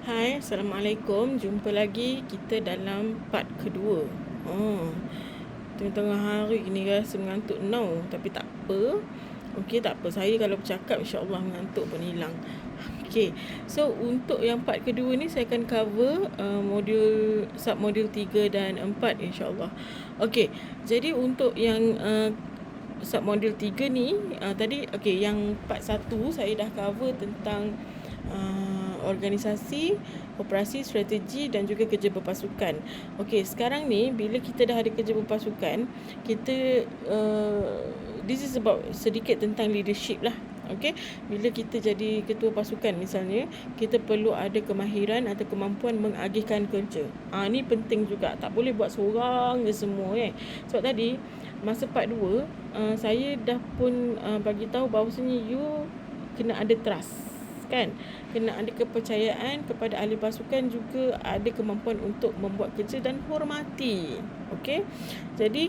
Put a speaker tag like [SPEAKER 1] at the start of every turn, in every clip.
[SPEAKER 1] Hai, Assalamualaikum. Jumpa lagi kita dalam part kedua. Oh, tengah-tengah hari ni rasa mengantuk now. Tapi tak apa. Okey, tak apa. Saya kalau bercakap insya-Allah mengantuk pun hilang. Okey. So, untuk yang part kedua ni saya akan cover submodul 3 dan 4 insya-Allah. Okey. Jadi untuk yang submodul 3 ni tadi yang part 1 saya dah cover tentang organisasi, operasi, strategi dan juga kerja berpasukan. Okey, sekarang ni bila kita dah ada kerja berpasukan, kita this is about sedikit tentang leadership lah. Okey, bila kita jadi ketua pasukan misalnya, kita perlu ada kemahiran atau kemampuan mengagihkan kerja. Ni penting juga. Tak boleh buat seorang je semua Sebab tadi masa part 2 saya dah pun bagi tahu bahawasanya you kena ada trust, kan, kena ada kepercayaan kepada ahli pasukan, juga ada kemampuan untuk membuat kerja dan hormati. Okey, jadi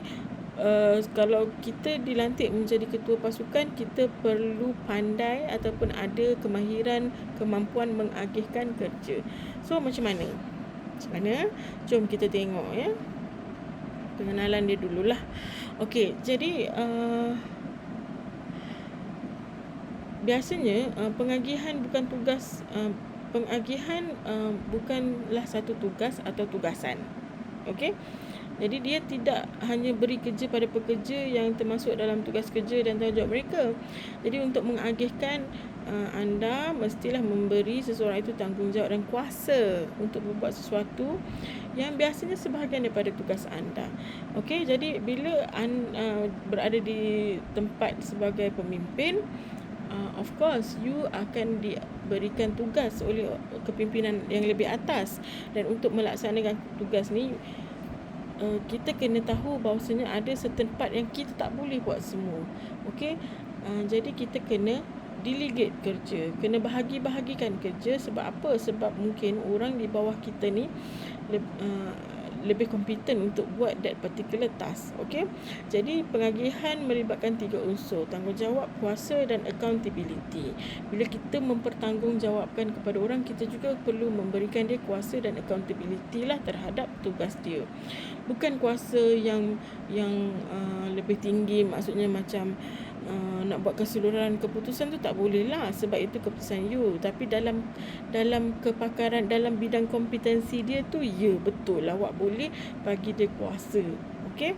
[SPEAKER 1] kalau kita dilantik menjadi ketua pasukan, kita perlu pandai ataupun ada kemahiran, kemampuan mengagihkan kerja. So macam mana? Jom kita tengok pengenalan dia dululah. Okey, jadi biasanya pengagihan bukanlah satu tugas atau tugasan. Okey. Jadi dia tidak hanya beri kerja pada pekerja yang termasuk dalam tugas kerja dan tanggungjawab mereka. Jadi untuk mengagihkan, anda mestilah memberi seseorang itu tanggungjawab dan kuasa untuk membuat sesuatu yang biasanya sebahagian daripada tugas anda. Okey, jadi bila berada di tempat sebagai pemimpin, of course you akan diberikan tugas oleh kepimpinan yang lebih atas, dan untuk melaksanakan tugas ni kita kena tahu bahawasanya ada certain part yang kita tak boleh buat semua. Okey, jadi kita kena delegate kerja, kena bahagi-bahagikan kerja. Sebab apa? Sebab mungkin orang di bawah kita ni lebih kompeten untuk buat that particular task. Okey, jadi pengagihan melibatkan 3 unsur: tanggungjawab, kuasa dan accountability. Bila kita mempertanggungjawabkan kepada orang, kita juga perlu memberikan dia kuasa dan accountability lah terhadap tugas dia. Bukan kuasa yang lebih tinggi, maksudnya macam nak buat keseluruhan keputusan tu tak boleh lah, sebab itu keputusan you. Tapi dalam kepakaran, dalam bidang kompetensi dia tu, ya betul lah, awak boleh bagi dia kuasa. Okey,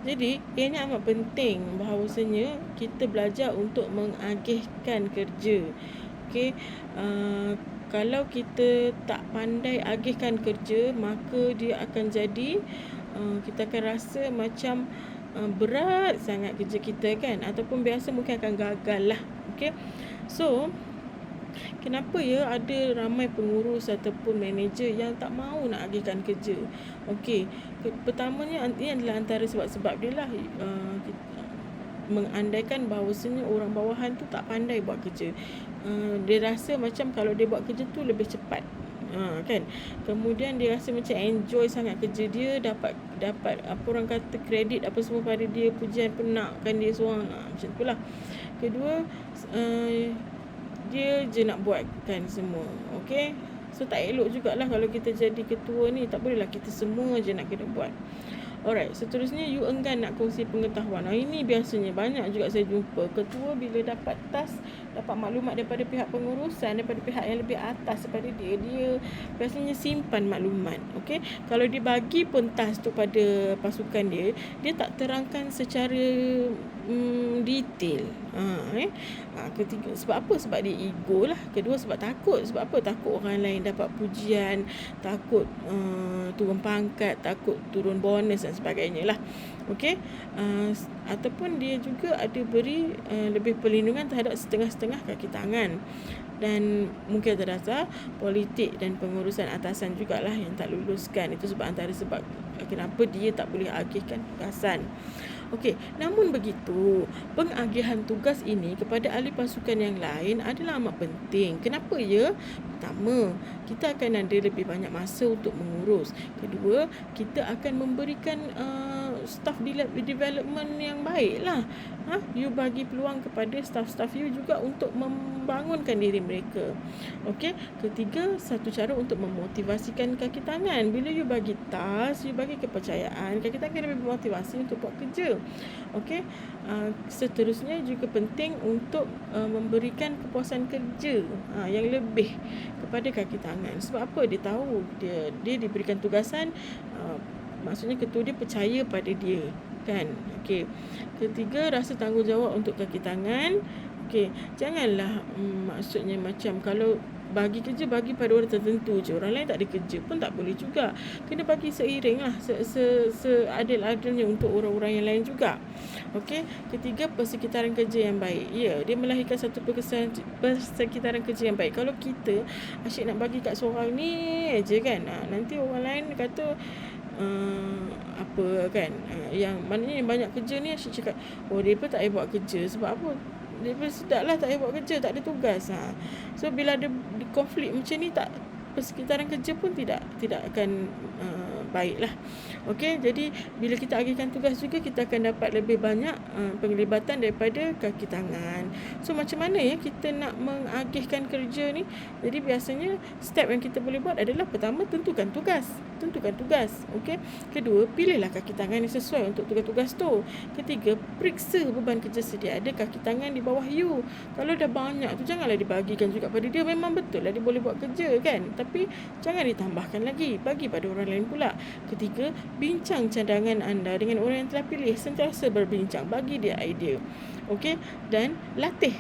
[SPEAKER 1] jadi ianya amat penting bahawasanya kita belajar untuk mengagihkan kerja. Okey, kalau kita tak pandai agihkan kerja, maka dia akan jadi kita akan rasa macam berat sangat kerja kita, kan, ataupun biasa mungkin akan gagal lah. Okey, so kenapa ada ramai pengurus ataupun manager yang tak mahu nak agihkan kerja? Okey, pertamanya ini adalah antara sebab-sebab dia lah. Mengandaikan bahawasanya orang bawahan tu tak pandai buat kerja. Dia rasa macam kalau dia buat kerja tu lebih cepat, kan. Kemudian dia rasa macam enjoy sangat kerja dia, dapat apa orang kata, kredit apa semua pada dia, pujian pun nakkan dia seorang, macam tu lah. Kedua, dia je nak buatkan semua. Okey, so tak elok jugalah kalau kita jadi ketua ni. Tak bolehlah kita semua je nak kena buat. Alright, seterusnya you enggan nak kongsi pengetahuan. Ini biasanya banyak juga saya jumpa ketua bila dapat task, dapat maklumat daripada pihak pengurusan, daripada pihak yang lebih atas daripada dia, dia biasanya simpan maklumat. Okey, kalau dia bagi pun task tu pada pasukan dia, dia tak terangkan secara detail. Ketiga, sebab apa? Sebab dia ego lah. Kedua, sebab takut. Sebab apa? Takut orang lain dapat pujian, takut turun pangkat, takut turun bonus dan sebagainya lah. Okey, ataupun dia juga ada beri lebih perlindungan terhadap setengah-setengah kaki tangan, dan mungkin terasa politik dan pengurusan atasan jugalah yang tak luluskan. Itu sebab antara sebab kenapa dia tak boleh agihkan tugasan. Okey, namun begitu, pengagihan tugas ini kepada ahli pasukan yang lain adalah amat penting. Kenapa ya? Pertama, kita akan ada lebih banyak masa untuk mengurus. Kedua, kita akan memberikan staff development yang baik lah. You bagi peluang kepada staff-staff you juga untuk membangunkan diri mereka. Okey. Ketiga, satu cara untuk memotivasikan kaki tangan. Bila you bagi task, you bagi kepercayaan, kaki tangan lebih bermotivasi untuk buat kerja. Okey. Seterusnya juga penting untuk memberikan kepuasan kerja yang lebih kepada kaki tangan. Sebab apa? Dia tahu dia diberikan tugasan, maksudnya ketua dia percaya pada dia, kan? Okey. Ketiga, rasa tanggungjawab untuk kaki tangan. Okey, janganlah maksudnya macam kalau bagi kerja, bagi pada orang tertentu je, orang lain tak ada kerja pun tak boleh juga. Kena bagi seiring lah, seadil-adilnya untuk orang-orang yang lain juga. Okey. Ketiga, persekitaran kerja yang baik. Ya, dia melahirkan satu persekitaran kerja yang baik. Kalau kita asyik nak bagi kat seorang ni je kan, nanti orang lain kata apa kan, yang maknanya yang banyak kerja ni asyik cakap, oh dia pun tak payah buat kerja. Sebab apa? Dia pun sedaplah tak payah buat kerja, tak ada tugas. So bila ada konflik macam ni, tak, persekitaran kerja pun tidak akan baiklah. Okey, jadi bila kita agihkan tugas juga, kita akan dapat lebih banyak penglibatan daripada kaki tangan. So macam mana ya kita nak mengagihkan kerja ni? Jadi biasanya step yang kita boleh buat adalah, pertama, tentukan tugas. Okey. Kedua, pilihlah kaki tangan yang sesuai untuk tugas-tugas tu. Ketiga, periksa beban kerja sedia ada kaki tangan di bawah you. Kalau dah banyak tu, janganlah dibagikan juga pada dia. Memang betul lah dia boleh buat kerja kan, tapi jangan ditambahkan lagi, bagi pada orang lain pula. Ketiga, bincang cadangan anda dengan orang yang telah pilih. Sentiasa berbincang, bagi dia idea. Okey. Dan latih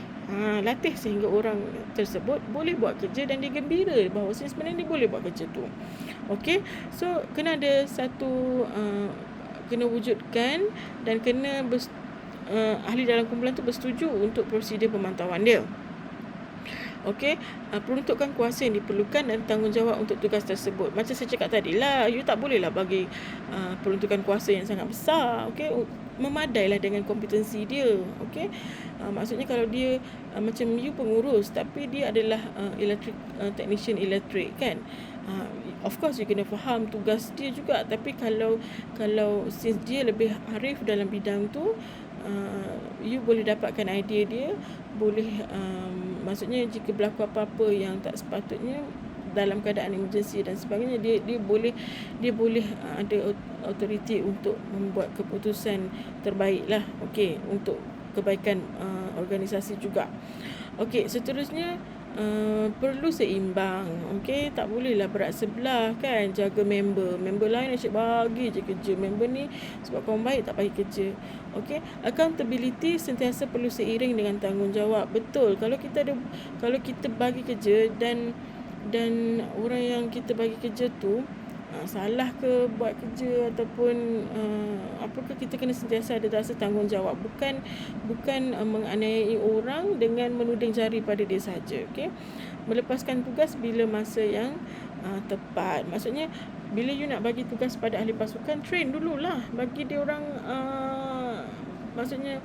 [SPEAKER 1] sehingga orang tersebut boleh buat kerja dan dia gembira bahawa sebenarnya dia boleh buat kerja tu. Okey. So kena ada satu kena wujudkan, dan kena ahli dalam kumpulan tu bersetuju untuk prosedur pemantauan dia. Okey, peruntukan kuasa yang diperlukan dan tanggungjawab untuk tugas tersebut. Macam saya cakap tadi lah, you tak bolehlah bagi peruntukan kuasa yang sangat besar. Okey, memadailah dengan kompetensi dia. Okey, maksudnya kalau dia macam you pengurus, tapi dia adalah technician elektrik kan, of course you kena faham tugas dia juga. Tapi kalau since dia lebih arif dalam bidang tu, you boleh dapatkan idea dia. Boleh maksudnya jika berlaku apa-apa yang tak sepatutnya dalam keadaan emergency dan sebagainya, dia boleh ada authority untuk membuat keputusan terbaik lah. Okey, untuk kebaikan organisasi juga. Okey, seterusnya perlu seimbang. Okey, tak bolehlah berat sebelah kan. Jaga member lain asyik bagi je kerja. Member ni sebab kawan baik tak bagi kerja. Okey, accountability sentiasa perlu seiring dengan tanggungjawab. Betul, kalau kita bagi kerja dan orang yang kita bagi kerja tu salah ke buat kerja ataupun apakah, kita kena sentiasa ada rasa tanggungjawab, bukan menganiayai orang dengan menuding jari pada dia saja. Okey, melepaskan tugas bila masa yang tepat. Maksudnya bila you nak bagi tugas pada ahli pasukan, train dululah, bagi dia orang maksudnya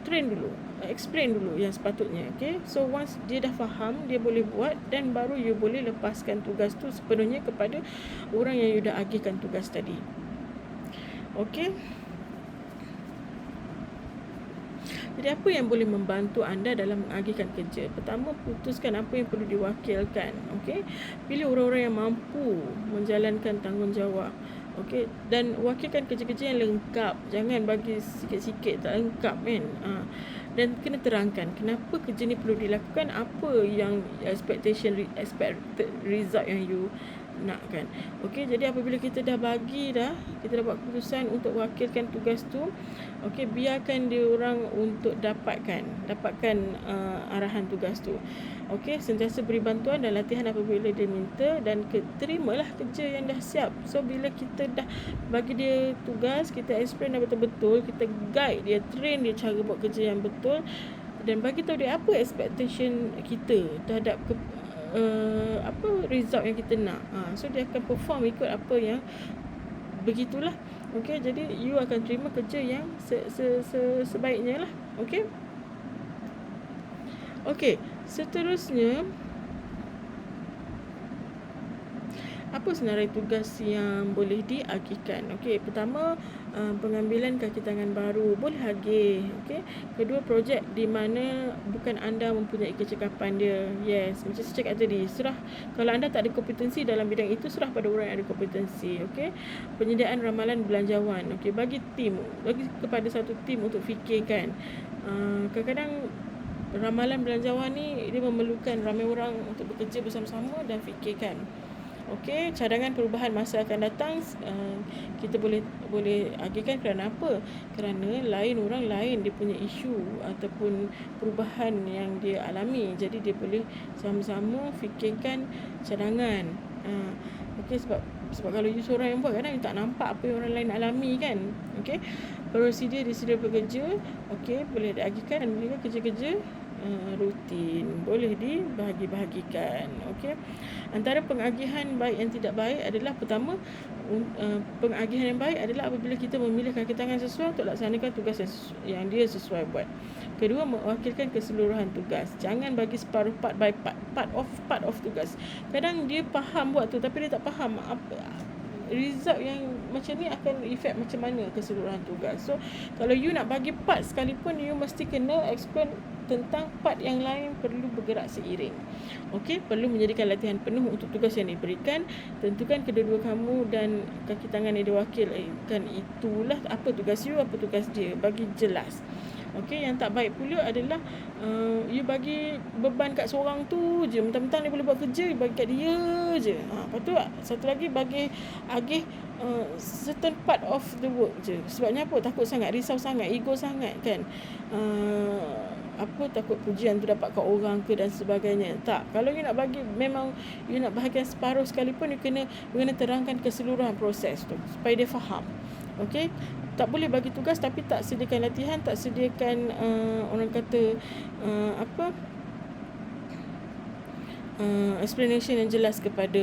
[SPEAKER 1] train dulu, explain dulu yang sepatutnya. Okay, so once dia dah faham, dia boleh buat, dan baru you boleh lepaskan tugas tu sepenuhnya kepada orang yang you dah agihkan tugas tadi. Okay, jadi apa yang boleh membantu anda dalam mengagihkan kerja? Pertama, putuskan apa yang perlu diwakilkan. Okay, pilih orang-orang yang mampu menjalankan tanggungjawab. Okey, dan wakilkan kerja-kerja yang lengkap. Jangan bagi sikit-sikit tak lengkap kan. Dan kena terangkan kenapa kerja ni perlu dilakukan, apa yang expected result yang you nak kan. Okey, jadi apabila kita dah buat keputusan untuk wakilkan tugas tu, okey, biarkan dia orang untuk dapatkan arahan tugas tu. Okey, sentiasa beri bantuan dan latihan apabila dia minta, dan terimalah kerja yang dah siap. So bila kita dah bagi dia tugas, kita explain dah betul-betul, kita guide dia, train dia cara buat kerja yang betul, dan bagi tahu dia apa expectation kita terhadap result yang kita nak. So dia akan perform ikut apa yang begitulah. Okey, jadi you akan terima kerja yang sebaiknya lah. Okey. Okey, seterusnya Apa senarai tugas yang boleh diagihkan? Okey, pertama, pengambilan kaki tangan baru boleh agih. Okey. Kedua, projek di mana bukan anda mempunyai kecekapan dia. Yes, macam saya cakap tadi, serah kalau anda tak ada kompetensi dalam bidang itu, serah pada orang yang ada kompetensi. Okey. Penyediaan ramalan belanjawan. Okey, bagi kepada satu tim untuk fikirkan. Kadang-kadang ramalan belanjawan ni dia memerlukan ramai orang untuk bekerja bersama-sama dan fikirkan. Okey, cadangan perubahan masa akan datang, kita boleh agihkan. Kerana apa? Kerana orang lain dia punya isu ataupun perubahan yang dia alami. Jadi dia boleh sama-sama fikirkan cadangan. Okey, sebab kalau you seorang yang buat, kadang you tak nampak apa yang orang lain alami kan. Okey, prosedur disedia pekerja, okey, boleh diagihkan. Dan juga kerja-kerja rutin boleh dibahagi-bahagikan. Okey, antara pengagihan baik yang tidak baik adalah, pertama, pengagihan yang baik adalah apabila kita memilih kaki tangan sesuai untuk laksanakan tugas yang dia sesuai buat. Kedua, mewakilkan keseluruhan tugas. Jangan bagi separuh part of tugas. Kadang dia faham buat tu tapi dia tak faham apa result yang macam ni akan efek macam mana keseluruhan tugas. So kalau you nak bagi part sekalipun, you mesti kena explain tentang part yang lain perlu bergerak seiring. Okey, perlu menjadikan latihan penuh untuk tugas yang diberikan. Tentukan kedua-dua kamu dan kaki tangan yang diwakilkan itulah apa tugas you, apa tugas dia. Bagi jelas. Okey, yang tak baik pula adalah you bagi beban kat seorang tu je, mentang-mentang dia boleh buat kerja, you bagi kat dia je. Lepas tu satu lagi bagi agih certain part of the work je. Sebabnya apa? Takut sangat, risau sangat, ego sangat kan. Takut pujian tu dapat kat orang ke dan sebagainya. Tak, kalau you nak bagi, memang you nak bahagian separuh sekalipun, you kena terangkan keseluruhan proses tu supaya dia faham. Okey, tak boleh bagi tugas tapi tak sediakan latihan, tak sediakan orang kata explanation yang jelas kepada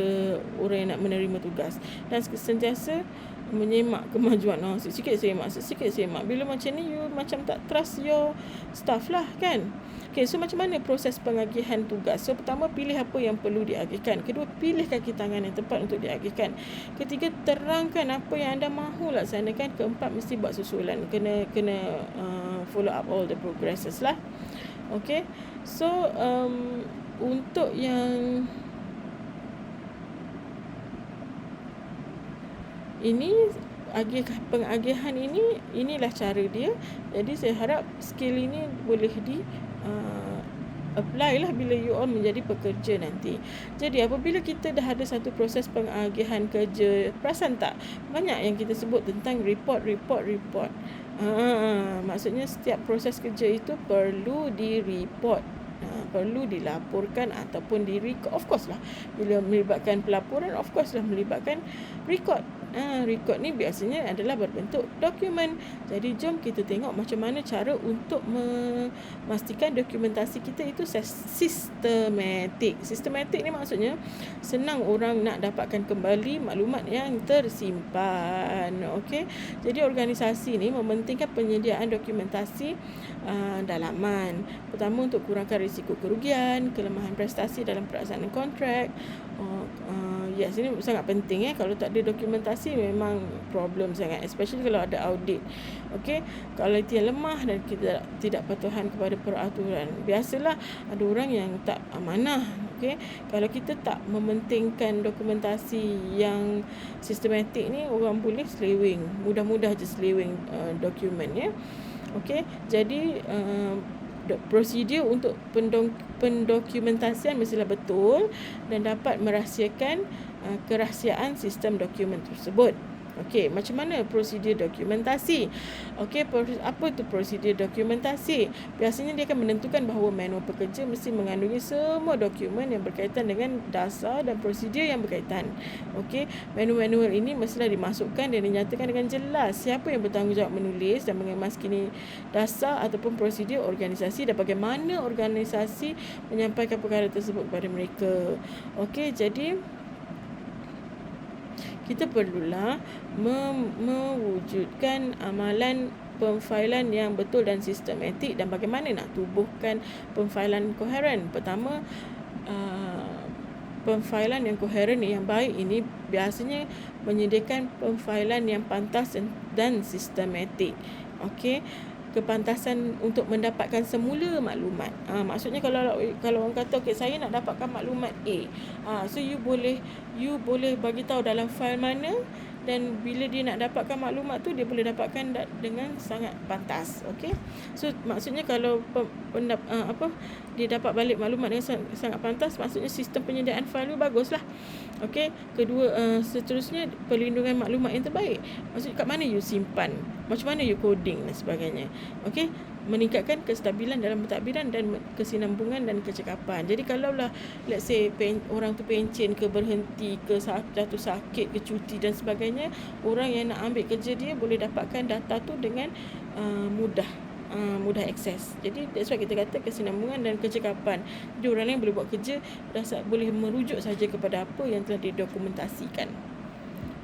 [SPEAKER 1] orang yang nak menerima tugas. Dan sentiasa menyemak kemajuan. Sikit semak. Bila macam ni, you macam tak trust your staff lah kan. Okay, so macam mana proses pengagihan tugas? So pertama, pilih apa yang perlu diagihkan. Kedua, pilih kaki tangan yang tepat untuk diagihkan. Ketiga, terangkan apa yang anda mahu laksanakan. Keempat, mesti buat susulan. Kena follow up all the progresses lah. Okay, so untuk yang ini, pengagihan ini, inilah cara dia. Jadi saya harap skill ini boleh apply lah bila you all menjadi pekerja nanti. Jadi apabila kita dah ada satu proses pengagihan kerja, perasan tak banyak yang kita sebut tentang report. Maksudnya setiap proses kerja itu perlu di-report, perlu dilaporkan ataupun di-record. Of course lah, bila melibatkan pelaporan, of course lah melibatkan record. Record ni biasanya adalah berbentuk dokumen. Jadi jom kita tengok macam mana cara untuk memastikan dokumentasi kita itu sistematik. Sistematik ni maksudnya senang orang nak dapatkan kembali maklumat yang tersimpan. Okey, jadi organisasi ni mementingkan penyediaan dokumentasi dalaman. Pertama, untuk kurangkan risiko kerugian, kelemahan prestasi dalam pelaksanaan kontrak. Yes, ini sangat penting. Kalau tak ada dokumentasi, memang problem sangat, especially kalau ada audit. Okey, kualiti yang lemah dan kita tidak patuhan kepada peraturan. Biasalah ada orang yang tak amanah. Okey, kalau kita tak mementingkan dokumentasi yang sistematik ni, orang boleh seleweng, mudah-mudah je seleweng dokumen ya. Okey, jadi prosedur untuk pendokumentasian mestilah betul dan dapat merahsiakan kerahsiaan sistem dokumen tersebut. Okey, macam mana prosedur dokumentasi? Okey, apa tu prosedur dokumentasi? Biasanya dia akan menentukan bahawa manual pekerja mesti mengandungi semua dokumen yang berkaitan dengan dasar dan prosedur yang berkaitan. Okey, manual ini mestilah dimasukkan dan dinyatakan dengan jelas siapa yang bertanggungjawab menulis dan mengemas kini dasar ataupun prosedur organisasi dan bagaimana organisasi menyampaikan perkara tersebut kepada mereka. Okey, jadi kita perlulah mewujudkan amalan pemfailan yang betul dan sistematik. Dan bagaimana nak tubuhkan pemfailan koheren? Pertama, Pemfailan yang koheren yang baik ini biasanya menyediakan pemfailan yang pantas dan sistematik. Okey, kepantasan untuk mendapatkan semula maklumat. Maksudnya kalau orang kata okey saya nak dapatkan maklumat A. So you boleh bagi tahu dalam fail mana, dan bila dia nak dapatkan maklumat tu dia boleh dapatkan dengan sangat pantas. Okey. So maksudnya kalau dia dapat balik maklumat dengan sangat pantas, maksudnya sistem penyediaan fail baguslah. Okey. Kedua, seterusnya perlindungan maklumat yang terbaik. Maksudnya kat mana you simpan, macam mana you coding dan sebagainya. Okey, meningkatkan kestabilan dalam pentadbiran dan kesinambungan dan kecekapan. Jadi kalaulah let's say orang tu pencen ke, berhenti ke, jatuh sakit ke, cuti dan sebagainya, orang yang nak ambil kerja dia boleh dapatkan data tu dengan mudah akses. Jadi that's why kita kata kesinambungan dan kecekapan. Jadi orang lain boleh buat kerja, boleh merujuk saja kepada apa yang telah didokumentasikan.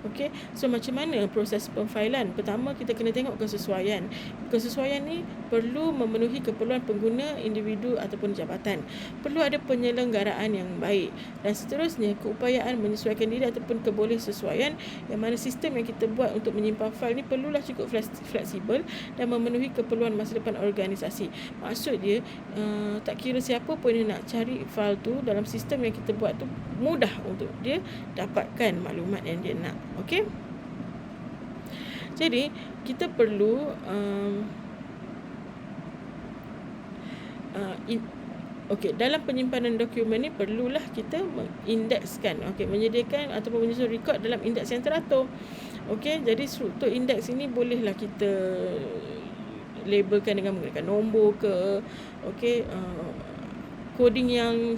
[SPEAKER 1] Okey, so macam mana proses pemfailan? Pertama, kita kena tengok kesesuaian. Kesesuaian ni perlu memenuhi keperluan pengguna, individu ataupun jabatan. Perlu ada penyelenggaraan yang baik. Dan seterusnya, keupayaan menyesuaikan diri ataupun kebolehsesuaian, yang mana sistem yang kita buat untuk menyimpan fail ni perlulah cukup fleksibel dan memenuhi keperluan masa depan organisasi. Maksud dia, tak kira siapa pun yang nak cari fail tu dalam sistem yang kita buat tu, mudah untuk dia dapatkan maklumat yang dia nak. Okey. Jadi kita perlu dalam penyimpanan dokumen ni perlulah kita mengindekskan, menyediakan ataupun menyusun rekod dalam indeks yang teratur. Okey, jadi struktur indeks ini bolehlah kita labelkan dengan menggunakan nombor ke, coding yang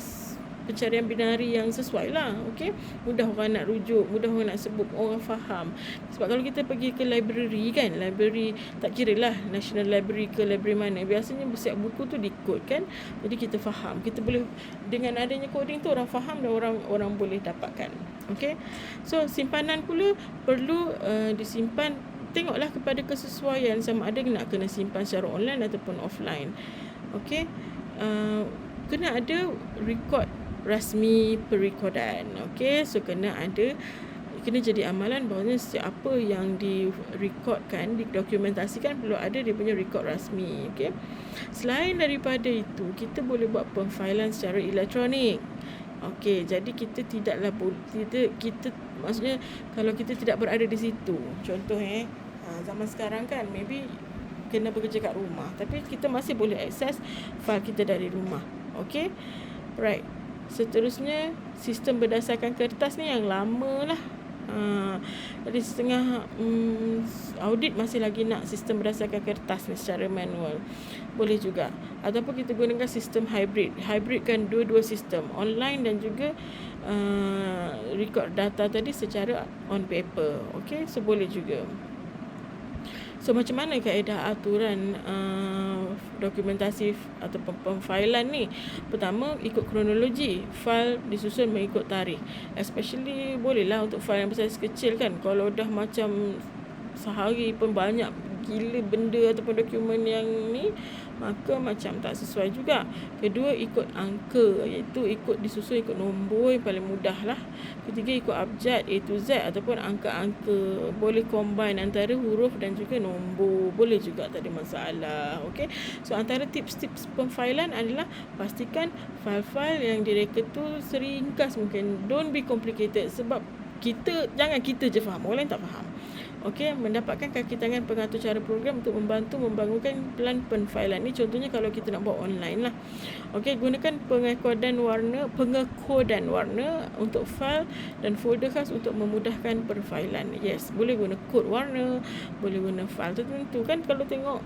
[SPEAKER 1] pencarian binari yang sesuai lah. Okey, mudah orang nak rujuk, mudah orang nak sebut, orang faham. Sebab kalau kita pergi ke library kan, library tak kira lah National Library ke library mana, biasanya setiap buku tu dikod kan. Jadi kita faham, kita boleh dengan adanya coding tu orang faham dan orang boleh dapatkan. Okey, so simpanan pula perlu disimpan. Tengoklah kepada kesesuaian sama ada nak kena simpan secara online ataupun offline. Okey, kena ada rekod rasmi perekodan. Okey, so kena jadi amalan bahawa setiap apa yang direkodkan, didokumentasikan perlu ada dia punya rekod rasmi. Okey, selain daripada itu, kita boleh buat pemfailan secara elektronik. Okey, jadi kita tidaklah kita maksudnya kalau kita tidak berada di situ, contoh zaman sekarang kan maybe kena bekerja kat rumah, tapi kita masih boleh akses fail kita dari rumah. Okey, right. Seterusnya, sistem berdasarkan kertas ni yang lama lah. Jadi setengah audit masih lagi nak sistem berdasarkan kertas ni secara manual. Boleh juga. Ataupun kita gunakan sistem hybrid. Hybrid kan dua-dua sistem, online dan juga record data tadi secara on paper. Okey, so boleh juga. So macam mana kaedah aturan dokumentasi atau pemfailan ni? Pertama, ikut kronologi. Fail disusun mengikut tarikh. Especially bolehlah untuk fail yang besar kecil kan. Kalau dah macam sehari pun banyak gila benda ataupun dokumen yang ni, maka macam tak sesuai juga. Kedua, ikut angka, iaitu disusun ikut nombor yang paling mudah lah. Ketiga, ikut abjad A to Z ataupun angka-angka. Boleh combine antara huruf dan juga nombor, boleh juga, tak ada masalah. Okey, so antara tips-tips pemfailan adalah pastikan fail-fail yang direka tu seringkas mungkin. Don't be complicated, sebab jangan kita je faham, orang lain tak faham. Okey, mendapatkan kaki tangan pengatur cara program untuk membantu membangunkan pelan pemfailan ni. Contohnya kalau kita nak buat online lah. Okey, gunakan pengekodan warna untuk file dan folder khas untuk memudahkan perfailan. Yes, boleh guna kod warna, boleh guna file tertentu kan. Kalau tengok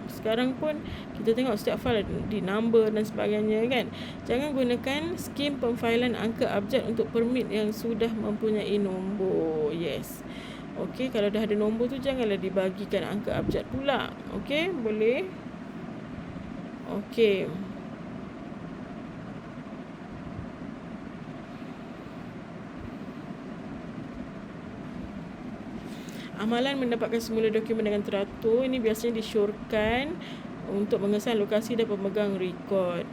[SPEAKER 1] sekarang pun kita tengok setiap file di number dan sebagainya kan. Jangan gunakan skim pemfailan angka abjad untuk permit yang sudah mempunyai nombor. Yes. Okey, kalau dah ada nombor tu janganlah dibagikan angka abjad pula. Okey, boleh. Okey. Amalan mendapatkan semula dokumen dengan teratur ini biasanya disyorkan untuk mengesan lokasi dan pemegang rekod.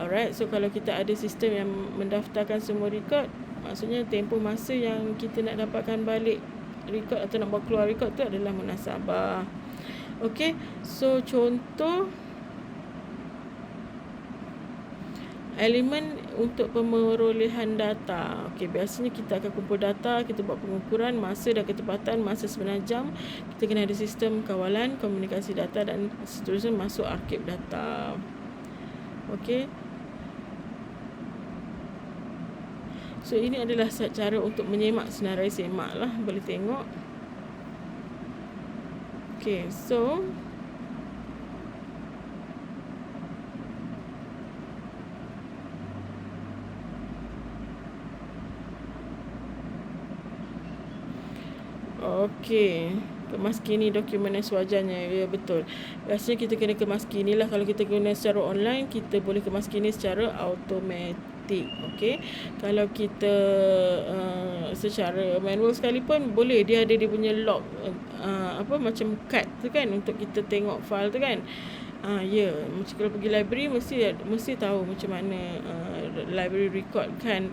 [SPEAKER 1] Alright, so kalau kita ada sistem yang mendaftarkan semua rekod, maksudnya tempoh masa yang kita nak dapatkan balik rekod atau nak bawa keluar rekod tu adalah munasabah. Okey, so contoh elemen untuk pemerolehan data. Okey, biasanya kita akan kumpul data, kita buat pengukuran masa dan ketepatan masa sebenar jam. Kita kena ada sistem kawalan, komunikasi data dan seterusnya masuk arkib data. Okey. So ini adalah cara untuk menyemak senarai semak lah, boleh tengok. Okay, so okey, kemaskini dokumen yang sewajarnya. Ya, betul. Biasanya kita kena kemaskini lah. Kalau kita guna secara online, kita boleh kemaskini secara automatik. Okey. Kalau kita secara manual sekalipun boleh, dia ada dia punya log macam card tu kan, untuk kita tengok file tu kan. Ya, macam kalau pergi library mesti tahu macam mana library record kan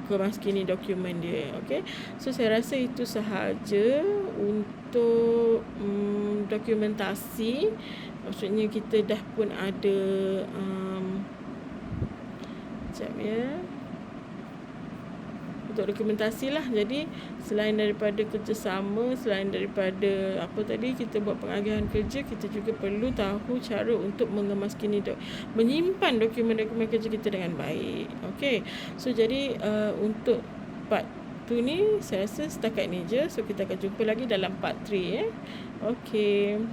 [SPEAKER 1] kemaskini dokumen dia. Okey. So saya rasa itu sahaja untuk dokumentasi. Maksudnya kita dah pun ada sekejap ya, untuk dokumentasi lah. Jadi selain daripada kerjasama, selain daripada kita buat pengagihan kerja, kita juga perlu tahu cara untuk menyimpan dokumen-dokumen kerja kita dengan baik. Okey. So jadi untuk part 2 ni saya rasa setakat ni je. So kita akan jumpa lagi dalam part 3 ya. Okey.